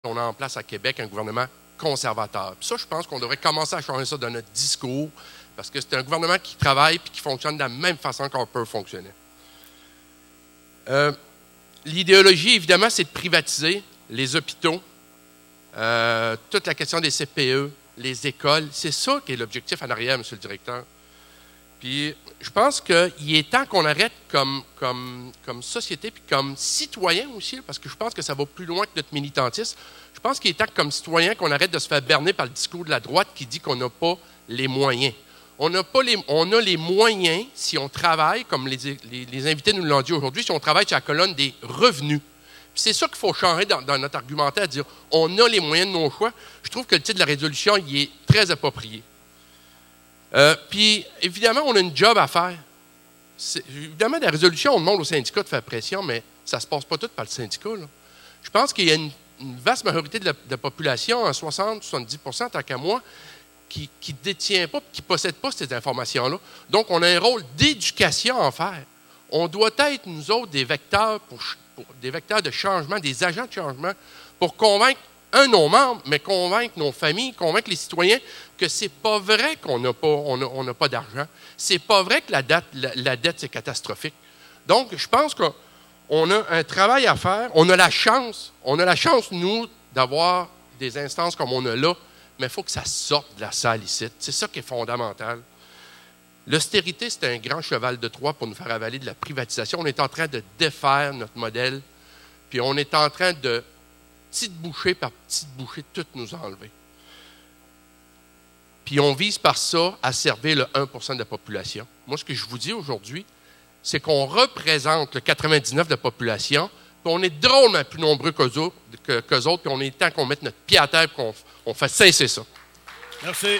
On a en place à Québec un gouvernement conservateur. Puis ça, je pense qu'on devrait commencer à changer ça dans notre discours, parce que c'est un gouvernement qui travaille et qui fonctionne de la même façon qu'on peut fonctionner. L'idéologie, évidemment, c'est de privatiser les hôpitaux, toute la question des CPE, les écoles. C'est ça qui est l'objectif en arrière, M. le directeur. Puis je pense qu'il est temps qu'on arrête comme société puis comme citoyen aussi, parce que je pense que ça va plus loin que notre militantisme. Je pense qu'il est temps que, comme citoyen, qu'on arrête de se faire berner par le discours de la droite qui dit qu'on n'a pas les moyens. On a les moyens si on travaille, comme les invités nous l'ont dit aujourd'hui, si on travaille sur la colonne des revenus. Puis c'est ça qu'il faut changer dans notre argumentaire, dire on a les moyens de nos choix. Je trouve que le titre de la résolution il est très approprié. Puis, évidemment, on a une job à faire. Évidemment, la résolution, on demande aux syndicats de faire pression, mais ça ne se passe pas tout par le syndicat. Là. Je pense qu'il y a une vaste majorité de la population, 60-70 tant qu'à moi, qui ne détient pas, qui ne possède pas ces informations-là. Donc, on a un rôle d'éducation à faire. On doit être, nous autres, des vecteurs, des vecteurs de changement, des agents de changement, pour convaincre nos membres, mais convaincre nos familles, convaincre les citoyens que c'est pas vrai qu'on n'a pas d'argent. C'est pas vrai que la dette, c'est catastrophique. Donc, je pense qu'on a un travail à faire. On a la chance, nous, d'avoir des instances comme on a là, mais il faut que ça sorte de la salle ici. C'est ça qui est fondamental. L'austérité, c'est un grand cheval de Troie pour nous faire avaler de la privatisation. On est en train de défaire notre modèle, puis on est en train de petite bouchée par petite bouchée, tout nous enlever. Puis on vise par ça à servir le 1% de la population. Moi, ce que je vous dis aujourd'hui, c'est qu'on représente le 99% de la population, puis on est drôlement plus nombreux qu'eux autres, puis on est temps qu'on mette notre pied à terre et qu'on fasse cesser ça. Merci.